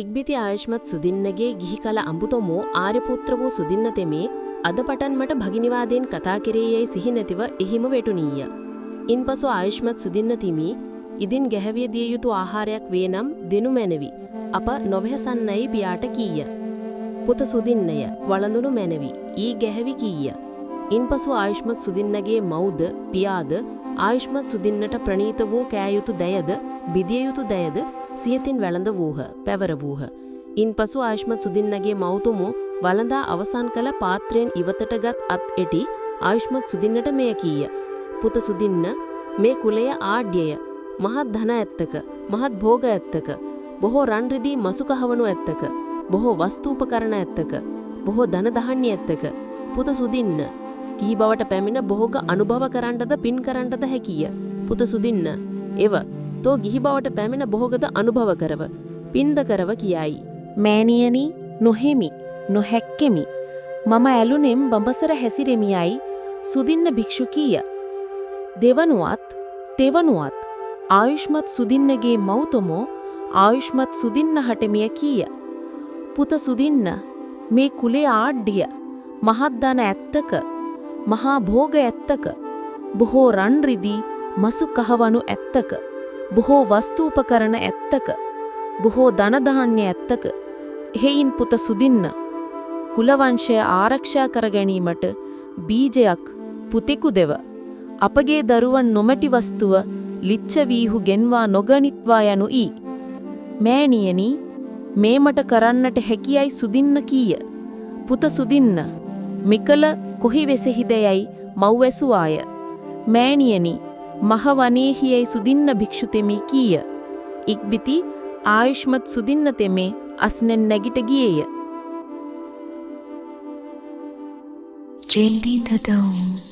ඉක්බිති ආයුෂ්මත් සුදින්නගේ ගිහි කල අඹුතොමෝ ආර්යපුත්‍ර වූ සුදින්න තෙමේ අද පටන් මට භගිනිවාදයෙන් කතා කෙරෙයයි සිහි නැතිව එහිම වෙටුණීය. ඉන්පසු ආයුෂ්මත් සුදින්න තිමි ඉදින් ගැහැවිය දිය යුතු ආහාරයක් වේ නම් දෙනු මැනවි. අප නොවැහසන්නයි පියාට කීය. පුත සුදින්නය වළඳුණු මැනවි. ඊ ගැහැවි කීය. ඉන්පසු ආයුෂ්මත් සුදින්නගේ මව්ද පියාද ආයුෂ්මත් සුදින්නට ප්‍රණීත වූ කෑයුතු දැයද බිදිය යුතු දැයද සියතින් වැළඳ වූහ පැවර වූහ. ඉන්පසු ආයුෂ්මත් සුදින්නගේ මව්තුමෝ වළඳා අවසන් කළ පාත්‍රයෙන් ඉවතටගත් අත් එටි ආයුෂ්මත් සුදින්නට මෙය කීය. පුත සුදින්න මේ කුලය ආඩ්‍යය මහත් ධන ඇත්තක මහත් භෝග ඇත්තක බොහෝ රන් රිදී මසු කහවණු ඇත්තක බොහෝ වස්තුූපකරණ ඇත්තක බොහෝ ධන දහන්නේ ඇත්තක පුත සුදින්න ගිහි බවට පැමිණ බොහෝග අනුභව කරන්නටද පින් කරන්නටද හැකිය. පුත සුදින්න එව තෝ ගිහි බවට පැමිණ බොහෝගද අනුභව කරව පින්ද කරව කියයි. මෑණියනි නොහෙමි නොහැක්කෙමි මම ඇලුනෙම් බඹසර හැසිරෙමියයි සුදින්න භික්ෂු කීය. දෙවනුවත් තෙවනුවත් ආයුෂ්මත් සුදින්නගේ මව්තොමෝ ආයුෂ්මත් සුදින්න හටමිය කීය. පුත සුදින්න මේ කුලේ ආඩ්‍ය මහත් ධන ඇත්තක මහා භෝග ඇත්තක බොහෝ රන් රිදී මසු කහවණු ඇත්තක බොහෝ වස්තුූපකරණ ඇත්තක බොහෝ ධන ධාන්‍ය ඇත්තක එහෙයින් පුත සුදින්න කුලවංශය ආරක්ෂා කර ගැනීමට බීජයක් පුතෙකු දෙව අපගේ දරුවන් නොමැටි වස්තුව ලිච්ඡවීහු ගෙන්වා නොගනිත්වා යනු ඊ. මෑණියනි මේ මට කරන්නට හැකියයි සුදින්න කීය. පුත සුදින්න මිකල කොහි වෙසෙහිදයයි මව් ඇසුවාය. මෑණියනි මහ වනේහියයි සුදින්න භික්ෂු තෙමි කීය. ඉක්බිති ආයුෂ්මත් සුදින්න තෙමේ අස්නෙන් නැගිට ගියේය. Jelly the dome.